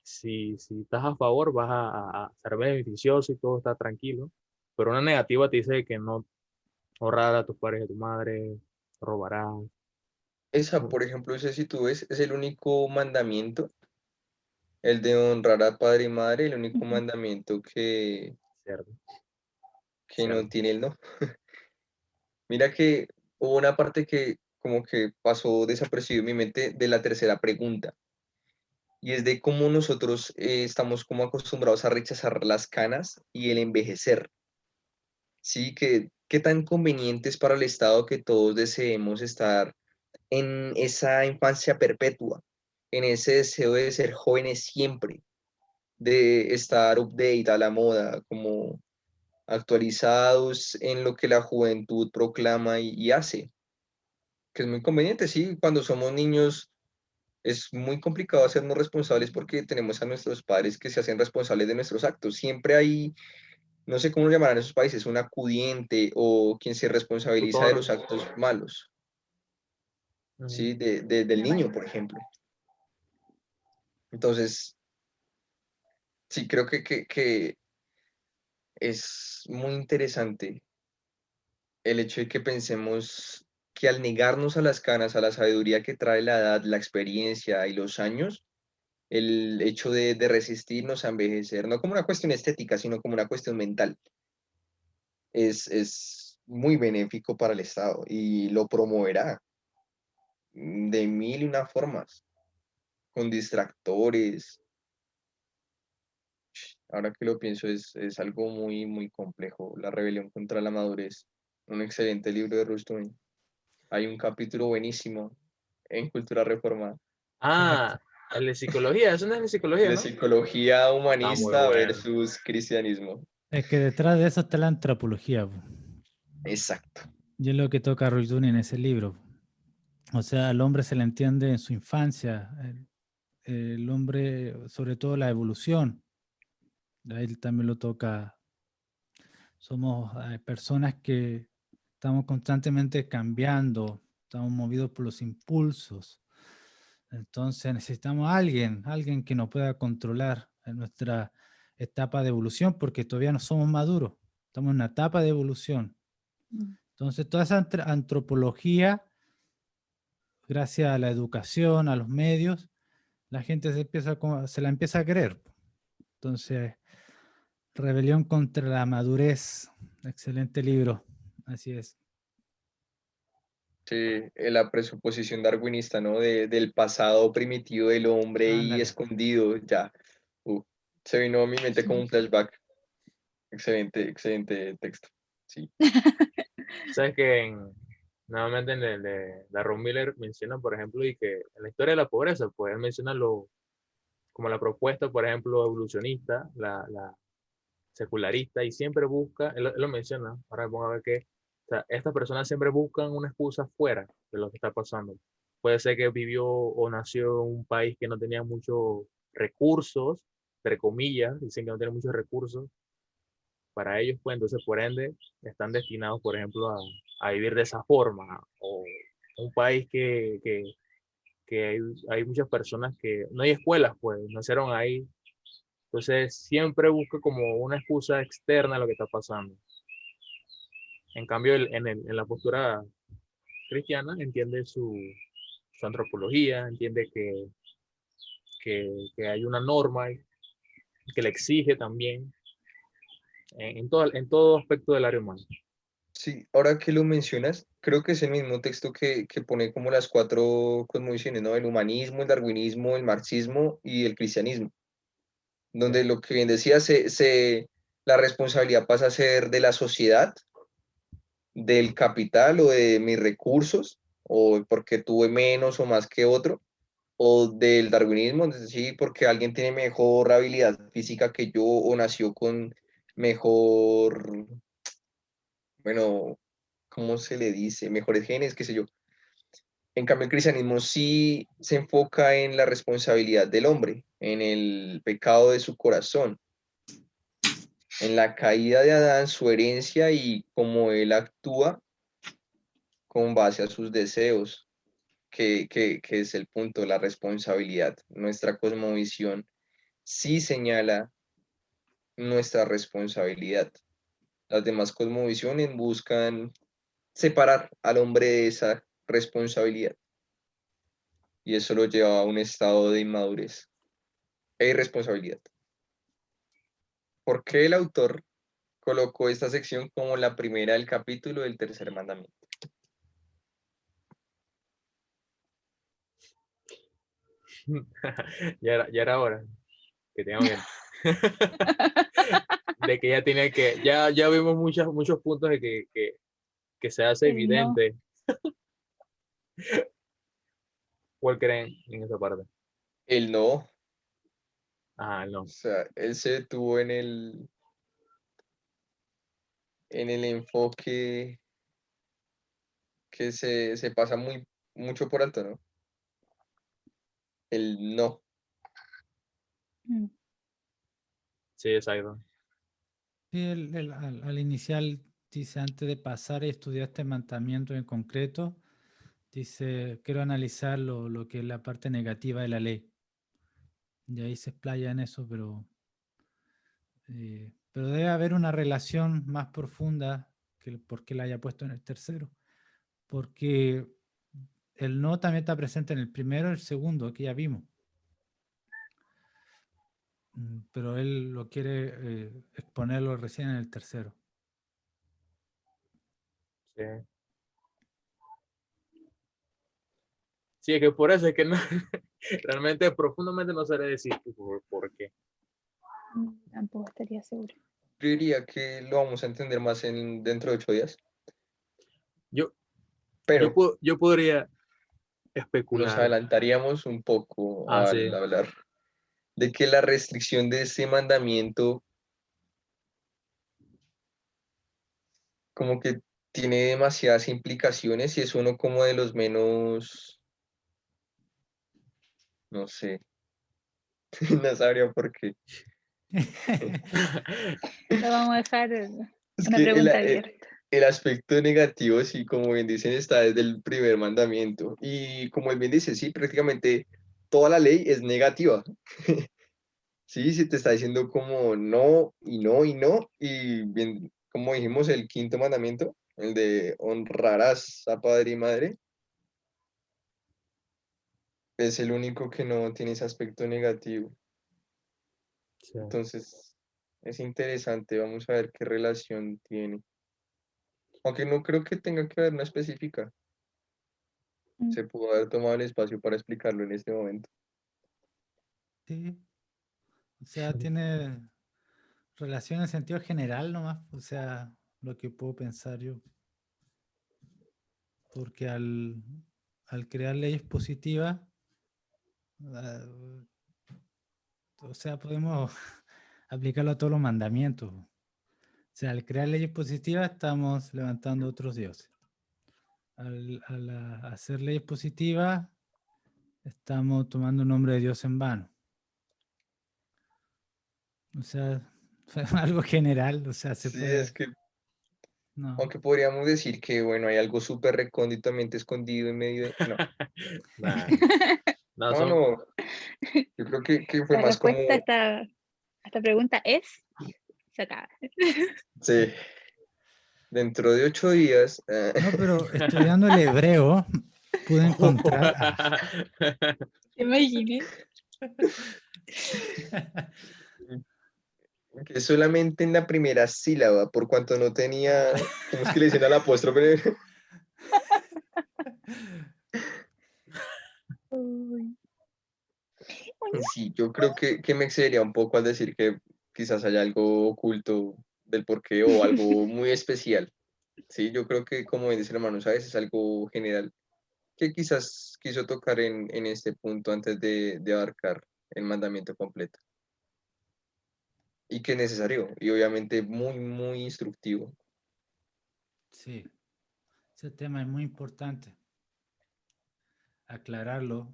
si estás a favor vas a ser beneficioso y todo está tranquilo, pero una negativa te dice que no honrar a tus padres y a tu madre, robarás. Esa, por ejemplo, ese si tú ves, es el único mandamiento, el de honrar a padre y madre, el único Ujú. mandamiento Cierto, que no cierto. tiene el no. Mira que hubo una parte que como que pasó desapercibido en mi mente de la tercera pregunta, y es de cómo nosotros estamos como acostumbrados a rechazar las canas y el envejecer. Sí, que qué tan conveniente es para el Estado que todos deseemos estar en esa infancia perpetua, en ese deseo de ser jóvenes siempre, de estar update a la moda, como actualizados en lo que la juventud proclama y hace, que es muy conveniente, sí, cuando somos niños es muy complicado hacernos responsables porque tenemos a nuestros padres que se hacen responsables de nuestros actos. Siempre hay, no sé cómo lo llamarán en esos países, un acudiente o quien se responsabiliza de Tutor. los actos malos, Ujú. ¿sí? Del La niño, mayor. por ejemplo. Entonces, sí, creo que es muy interesante el hecho de que pensemos que al negarnos a las canas, a la sabiduría que trae la edad, la experiencia y los años, el hecho de resistirnos a envejecer, no como una cuestión estética, sino como una cuestión mental, es muy benéfico para el Estado y lo promoverá de mil y una formas, con distractores. Ahora que lo pienso, es algo muy, muy complejo. La rebelión contra la madurez. Un excelente libro de Rushdie. Hay un capítulo buenísimo en Cultura Reformada Ah, el de psicología, eso no es de psicología, de ¿no? psicología Está muy humanista bueno. versus cristianismo. Es que detrás de eso está la antropología, po. Exacto. Y es lo que toca Rushdoony en ese libro. O sea, al hombre se le entiende en su infancia, el hombre, sobre todo la evolución, a él también lo toca. Somos personas que estamos constantemente cambiando, estamos movidos por los impulsos. Entonces necesitamos a alguien que nos pueda controlar en nuestra etapa de evolución, porque todavía no somos maduros, estamos en una etapa de evolución. Mm. Entonces toda esa antropología, gracias a la educación, a los medios, la gente se la empieza a creer. Entonces, rebelión contra la madurez excelente libro. Así es. Sí, la presuposición darwinista, ¿no? Del pasado primitivo del hombre y Ándale. escondido, ya. Uh, Se vino a mi mente como un flashback. Excelente, excelente texto. Sí. Sabes que nuevamente en el de Darren Miller menciona, por ejemplo, y que en la historia de la pobreza, pues él menciona como la propuesta, por ejemplo, evolucionista, la secularista, y siempre busca, él lo menciona, ahora vamos a ver que o sea, estas personas siempre buscan una excusa fuera de lo que está pasando. Puede ser que vivió o nació en un país que no tenía muchos recursos, entre comillas, dicen que no tiene muchos recursos para ellos, pues entonces por ende están destinados, por ejemplo, a vivir de esa forma. O un país que hay muchas personas que no hay escuelas, pues nacieron ahí. Entonces siempre busca como una excusa externa a lo que está pasando. En cambio, en la postura cristiana entiende su antropología, entiende que hay una norma que le exige también en todo aspecto del área humana. Sí, ahora que lo mencionas, creo que es el mismo texto que pone como las cuatro cosmovisiones, ¿no? El humanismo, el darwinismo, el marxismo y el cristianismo, donde lo que bien decía, la responsabilidad pasa a ser de la sociedad, del capital o de mis recursos, o porque tuve menos o más que otro, o del darwinismo, es decir, porque alguien tiene mejor habilidad física que yo o nació con mejor, bueno, ¿cómo se le dice? Mejores genes, qué sé yo. En cambio, el cristianismo sí se enfoca en la responsabilidad del hombre, en el pecado de su corazón, en la caída de Adán, su herencia y cómo él actúa con base a sus deseos, que es el punto, la responsabilidad. Nuestra cosmovisión sí señala nuestra responsabilidad. Las demás cosmovisiones buscan separar al hombre de esa responsabilidad y eso lo lleva a un estado de inmadurez e irresponsabilidad. ¿Por qué el autor colocó esta sección como la primera del capítulo del tercer mandamiento? Ya era hora que tengamos bien. De que ya tiene que, ya vimos muchos puntos de que se hace El no. evidente. ¿Cuál creen en esa parte? Él no, Ah, o no. sea, él se detuvo en el enfoque que se pasa mucho por alto, ¿no? El no. Mm. Sí, exacto. Sí, al inicial dice, antes de pasar y estudiar este mandamiento en concreto, dice, quiero analizar lo que es la parte negativa de la ley. Y ahí se explaya en eso, pero debe haber una relación más profunda que el por qué la haya puesto en el tercero. Porque el no también está presente en el primero y el segundo, que ya vimos. Pero él lo quiere exponerlo recién en el tercero. Sí. Sí, es que por eso es que no, realmente profundamente no sabría decir por qué. Tampoco estaría segura. Yo diría que lo vamos a entender más dentro de 8 días, Yo, pero yo podría nos especular. adelantaríamos un poco Ah, al sí. hablar de que la restricción de ese mandamiento como que tiene demasiadas implicaciones y es uno como de los menos, no sé, no sabría por qué. Lo vamos a dejar Es una que pregunta abierta. el aspecto negativo, sí, como bien dicen, está desde el primer mandamiento. Y como él bien dice, sí, prácticamente toda la ley es negativa. Sí, se te está diciendo como no y no y no. Y bien, como dijimos, el quinto mandamiento, el de honrarás a padre y madre, es el único que no tiene ese aspecto negativo. Sí. Entonces, es interesante, vamos a ver qué relación tiene. Aunque no creo que tenga que haber una específica. Se pudo haber tomado el espacio para explicarlo en este momento. Sí. O sea, tiene relación en sentido general nomás. O sea, lo que puedo pensar yo. Porque al crear leyes positivas, ah, o sea, podemos aplicarlo a todos los mandamientos. O sea, al crear leyes positivas estamos levantando otros dioses. Al hacer leyes positivas estamos tomando un nombre de Dios en vano. O sea, algo general, o sea, se Sí, es puede... que, No. aunque podríamos decir que, bueno, hay algo súper recónditamente escondido en medio de... No, Nah, no, no, son, no, yo creo que fue La más como, respuesta a esta pregunta es sacada. sí, dentro de 8 días, No, pero estudiando el hebreo pude encontrar... ¿Te imaginé? que solamente en la primera sílaba, por cuanto no tenía, ¿cómo es que le dicen al apóstrofe? Uy. Sí, yo creo que me excedería un poco al decir que quizás haya algo oculto del porqué o algo muy especial. Sí, yo creo que, como dice el hermano, ¿sabes? Es algo general que quizás quiso tocar en este punto antes de abarcar el mandamiento completo. Y que es necesario, y obviamente muy, muy instructivo. Sí, ese tema es muy importante aclararlo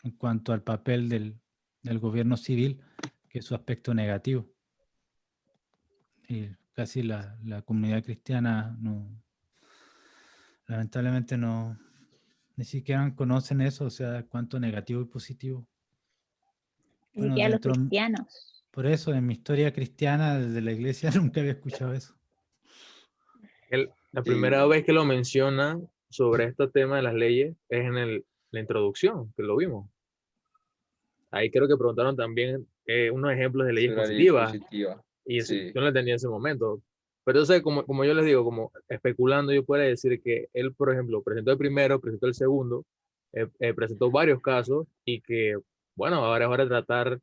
en cuanto al papel del gobierno civil, que es su aspecto negativo. Y casi la comunidad cristiana no, lamentablemente no, ni siquiera conocen eso, o sea, cuánto negativo y positivo. Ni Bueno, siquiera los dentro, cristianos. por eso en mi historia cristiana desde la iglesia nunca había escuchado eso. la Sí, primera vez que lo menciona sobre este tema de las leyes es en la introducción, que lo vimos. Ahí creo que preguntaron también unos ejemplos de leyes sobre la ley positivas, positiva. y eso, Sí, yo no lo entendía en ese momento. Pero entonces, como yo les digo, como especulando, yo puedo decir que él, por ejemplo, presentó el primero, presentó el segundo, presentó varios casos, y que, bueno, ahora es hora de tratar,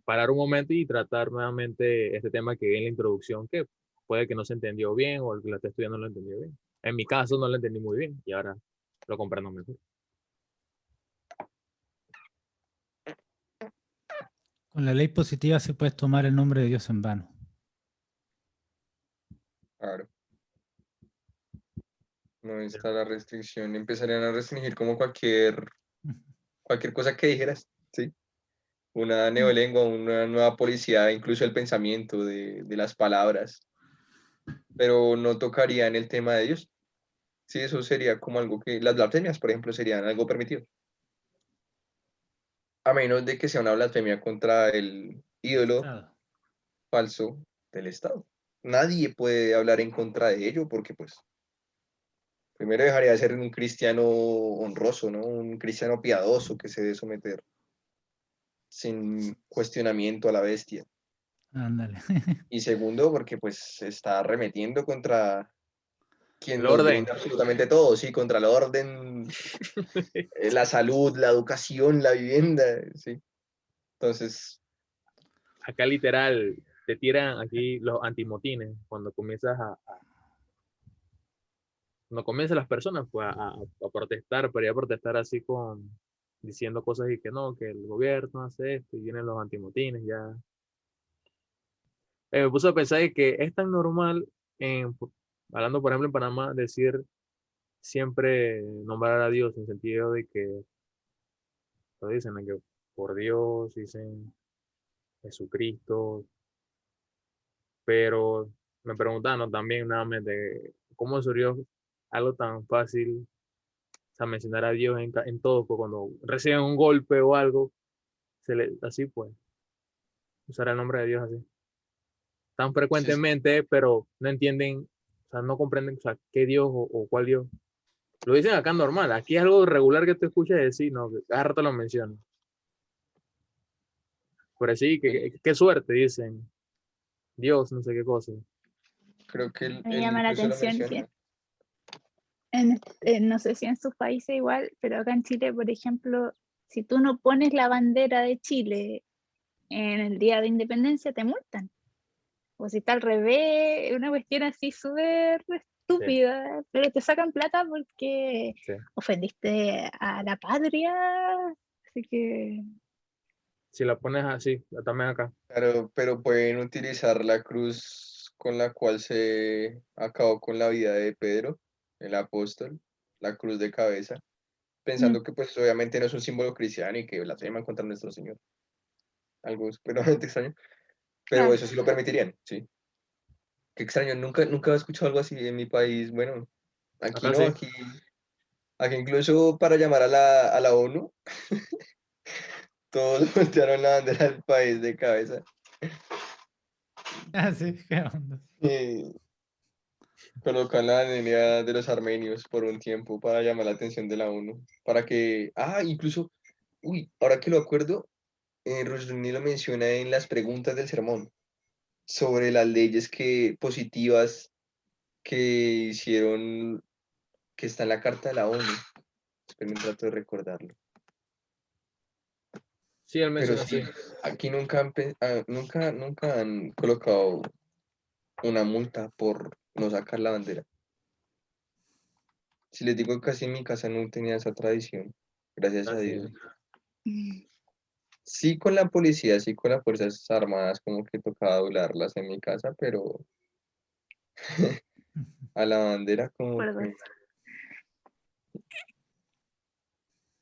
parar un momento y tratar nuevamente este tema que vi en la introducción, que puede que no se entendió bien o el que la está estudiando no lo entendió bien. En mi caso no lo entendí muy bien y ahora lo comprendo mejor. Con la ley positiva se puede tomar el nombre de Dios en vano. claro. No está la restricción. Empezarían a restringir como cualquier cosa que dijeras, ¿sí? Una neolengua, una nueva policía, incluso el pensamiento de las palabras, pero no tocaría en el tema de Dios. Sí, eso sería como algo que, las blasfemias, por ejemplo, serían algo permitido, a menos de que sea una blasfemia contra el ídolo Estado. falso del Estado. Nadie puede hablar en contra de ello porque, pues, primero dejaría de ser un cristiano honroso, ¿no? Un cristiano piadoso que se debe someter sin cuestionamiento a la bestia. Ándale. Y segundo, porque pues se está arremetiendo contra quien El nos orden. brinda absolutamente todo, sí, contra el orden, la salud, la educación, la vivienda, sí. Entonces, Acá literal te tiran aquí los antimotines cuando comienzas cuando comienzan las personas pues, a protestar, pero ya protestar así diciendo cosas y que no, que el gobierno hace esto y vienen los antimotines ya. Me puse a pensar de que es tan normal, hablando por ejemplo en Panamá, decir siempre nombrar a Dios en sentido de que lo dicen, de que por Dios, dicen Jesucristo, pero me preguntaron también nuevamente cómo surgió algo tan fácil, o sea, mencionar a Dios en todo, pues cuando reciben un golpe o algo, así pues, usar el nombre de Dios así, tan sí, frecuentemente, pero no entienden, o sea, no comprenden, o sea, qué Dios o cuál Dios. Lo dicen acá normal, aquí es algo regular que tú escuchas decir, no, que cada rato lo mencionan. Pero sí, qué suerte, dicen, Dios, no sé qué cosa. Creo que Me él llama la incluso lo atención menciona. que no sé si en sus países igual, pero acá en Chile, por ejemplo, si tú no pones la bandera de Chile en el día de independencia, te multan. O si está al revés, una cuestión así súper estúpida, pero te sacan plata porque Sí. ofendiste a la patria. Así que, Si la pones así, también acá. Claro, pero pueden utilizar la cruz con la cual se acabó con la vida de Pedro, el apóstol, la cruz de cabeza, pensando que pues obviamente no es un símbolo cristiano y que blasfeman contra nuestro Señor. Algo supremamente extraño, pero claro, eso sí lo permitirían, ¿sí? Qué extraño, nunca he escuchado algo así en mi país. Bueno, aquí Acá no, sí. aquí incluso para llamar a la ONU, todos voltearon la bandera del país de cabeza. Ah, sí, qué onda. Y colocan la línea de los armenios por un tiempo para llamar la atención de la ONU. Para que, incluso, ahora que lo acuerdo, Rushduni lo menciona en las preguntas del sermón sobre las leyes positivas que hicieron, que está en la Carta de la ONU. Esperen, trato de recordarlo. Sí, él Pero menciona sí, así. aquí nunca han colocado una multa por no sacar la bandera. Si les digo que casi en mi casa no tenía esa tradición, gracias a Así. Dios. Sí con la policía, sí con las Fuerzas Armadas, como que tocaba doblarlas en mi casa, pero a la bandera como recuerdo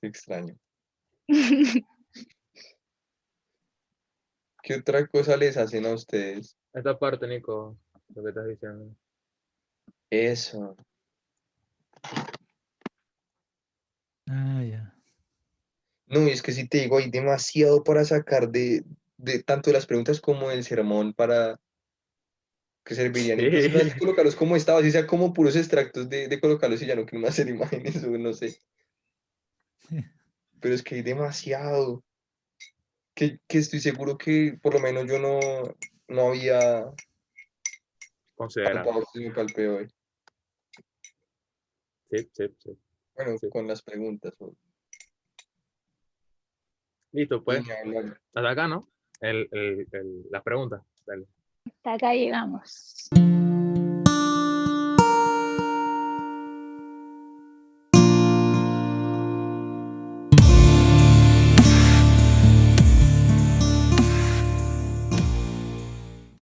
que extraño. eso. ¿Qué otra cosa les hacen a ustedes? Esta parte, Nico, lo que estás diciendo. Eso. Ah, ya. No, y es que si te digo, hay demasiado para sacar de tanto de las preguntas como del sermón para que servirían. Incluso no Sí. hay que colocarlos como estaban, así sea como puros extractos de colocarlos y ya no quiero más hacer imágenes o no sé. Pero es que hay demasiado. Que estoy seguro que por lo menos yo no había Considera. palpado que me palpé hoy. Sí, sí, sí, Bueno, sí. con las preguntas. Listo, Y pues. ni hablar. Hasta acá, ¿no? Las preguntas. Dale. Hasta acá llegamos.